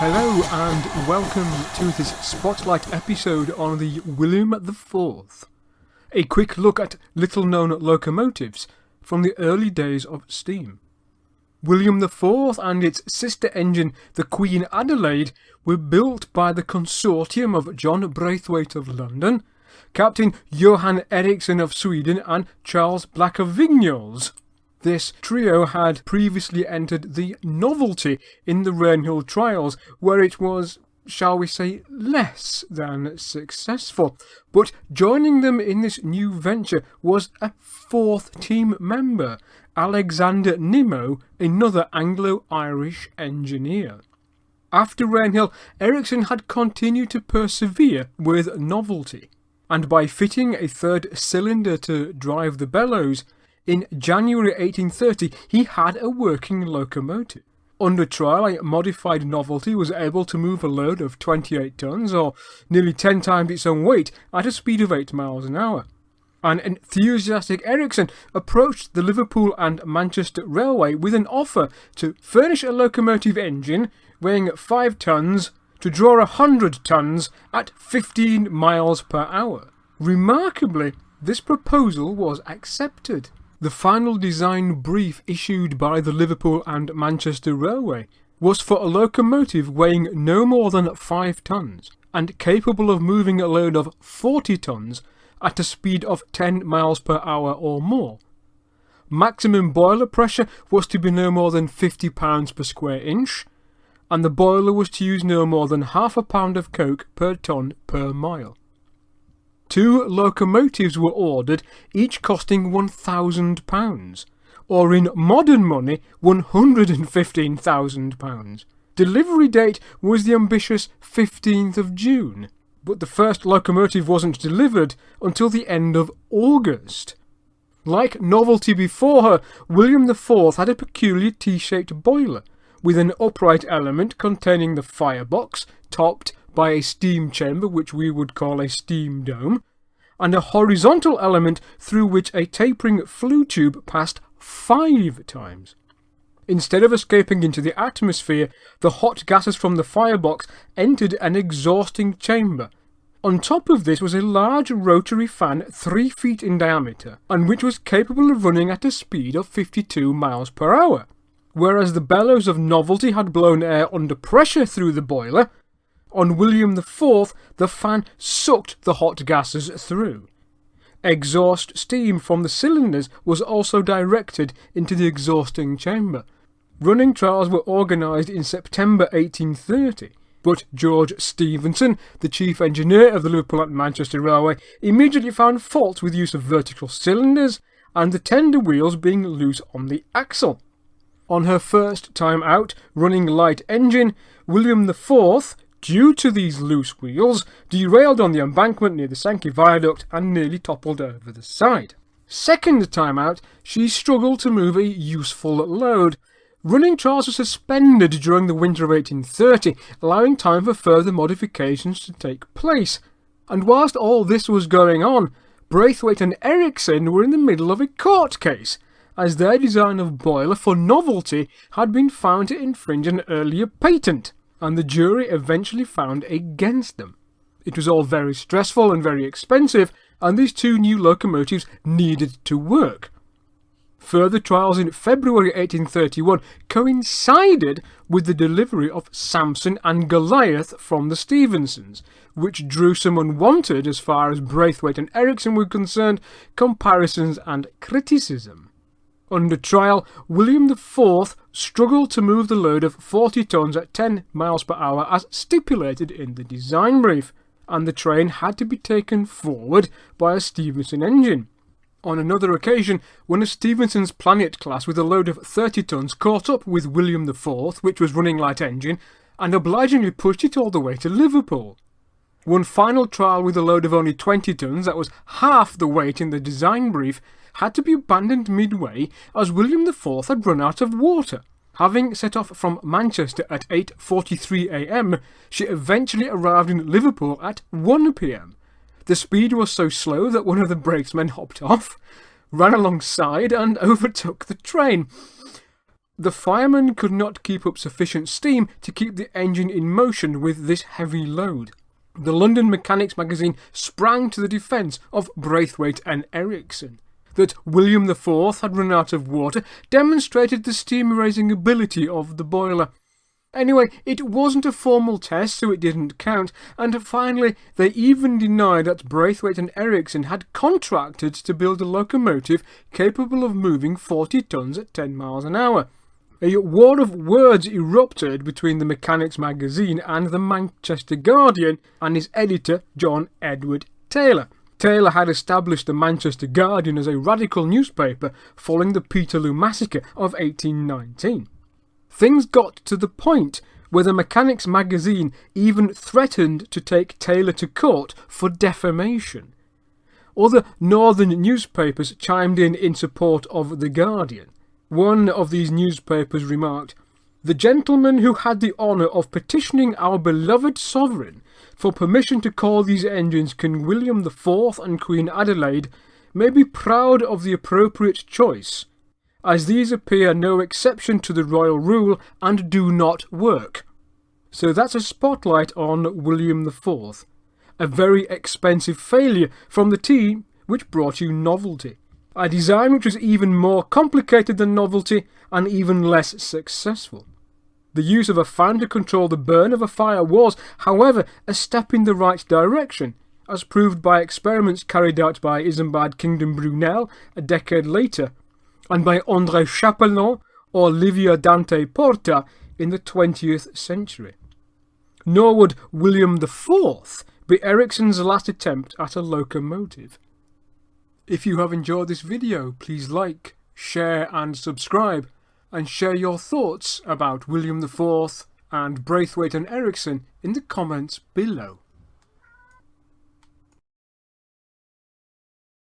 Hello and welcome to this spotlight episode on the William IV. A quick look at little-known locomotives from the early days of steam. William IV and its sister engine, the Queen Adelaide, were built by the consortium of John Braithwaite of London, Captain Johan Ericsson of Sweden and Charles Black of Vignoles. This trio had previously entered the Novelty in the Rainhill trials, where it was, shall we say, less than successful. But joining them in this new venture was a fourth team member, Alexandre Nemo, another Anglo-Irish engineer. After Rainhill, Ericsson had continued to persevere with Novelty, and by fitting a third cylinder to drive the bellows, in January 1830 he had a working locomotive. Under trial, a modified Novelty was able to move a load of 28 tons, or nearly 10 times its own weight, at a speed of 8 miles an hour. An enthusiastic Ericsson approached the Liverpool and Manchester Railway with an offer to furnish a locomotive engine weighing 5 tons to draw 100 tons at 15 miles per hour. Remarkably, this proposal was accepted. The final design brief issued by the Liverpool and Manchester Railway was for a locomotive weighing no more than 5 tons and capable of moving a load of 40 tons at a speed of 10 miles per hour or more. Maximum boiler pressure was to be no more than 50 pounds per square inch, and the boiler was to use no more than half a pound of coke per ton per mile. 2 locomotives were ordered, each costing £1,000, or in modern money £115,000. Delivery date was the ambitious 15th of June, but the first locomotive wasn't delivered until the end of August. Like Novelty before her, William IV had a peculiar T-shaped boiler, with an upright element containing the firebox, topped by a steam chamber which we would call a steam dome, and a horizontal element through which a tapering flue tube passed 5 times. Instead of escaping into the atmosphere, the hot gases from the firebox entered an exhausting chamber. On top of this was a large rotary fan 3 feet in diameter, and which was capable of running at a speed of 52 miles per hour. Whereas the bellows of Novelty had blown air under pressure through the boiler, on William IV the fan sucked the hot gases through. Exhaust steam from the cylinders was also directed into the exhausting chamber. Running trials were organised in September 1830, but George Stephenson, the chief engineer of the Liverpool and Manchester Railway, immediately found fault with use of vertical cylinders and the tender wheels being loose on the axle. On her first time out, running light engine, William IV, due to these loose wheels, derailed on the embankment near the Sankey Viaduct and nearly toppled over the side. Second time out, she struggled to move a useful load. Running trials were suspended during the winter of 1830, allowing time for further modifications to take place. And whilst all this was going on, Braithwaite and Ericsson were in the middle of a court case, as their design of boiler for Novelty had been found to infringe an earlier patent, and the jury eventually found against them. It was all very stressful and very expensive, and these 2 new locomotives needed to work. Further trials in February 1831 coincided with the delivery of Samson and Goliath from the Stephensons, which drew some unwanted, as far as Braithwaite and Ericsson were concerned, comparisons and criticism. Under trial, William IV struggled to move the load of 40 tons at 10 miles per hour as stipulated in the design brief, and the train had to be taken forward by a Stephenson engine. On another occasion, when a Stephenson's Planet class with a load of 30 tons caught up with William IV, which was running light engine, and obligingly pushed it all the way to Liverpool. One final trial with a load of only 20 tons that was half the weight in the design brief had to be abandoned midway as William IV had run out of water. Having set off from Manchester at 8:43 a.m, she eventually arrived in Liverpool at 1 p.m. The speed was so slow that one of the brakesmen hopped off, ran alongside and overtook the train. The firemen could not keep up sufficient steam to keep the engine in motion with this heavy load. The London Mechanics magazine sprang to the defence of Braithwaite and Ericsson. That William IV had run out of water demonstrated the steam-raising ability of the boiler. Anyway, it wasn't a formal test, so it didn't count, and finally they even denied that Braithwaite and Ericsson had contracted to build a locomotive capable of moving 40 tons at 10 miles an hour. A war of words erupted between the Mechanics magazine and the Manchester Guardian and his editor, John Edward Taylor. Taylor had established the Manchester Guardian as a radical newspaper following the Peterloo Massacre of 1819. Things got to the point where the Mechanics magazine even threatened to take Taylor to court for defamation. Other northern newspapers chimed in support of the Guardian. One of these newspapers remarked, "The gentleman who had the honour of petitioning our beloved sovereign for permission to call these engines King William IV and Queen Adelaide may be proud of the appropriate choice, as these appear no exception to the royal rule and do not work." So that's a spotlight on William IV, a very expensive failure from the team which brought you Novelty. A design which was even more complicated than Novelty and even less successful. The use of a fan to control the burn of a fire was, however, a step in the right direction, as proved by experiments carried out by Isambard Kingdom Brunel a decade later, and by André Chapelon or Livia Dante Porta in the 20th century. Nor would William IV be Ericsson's last attempt at a locomotive. If you have enjoyed this video, please like, share and subscribe, and share your thoughts about William IV and Braithwaite and Ericsson in the comments below.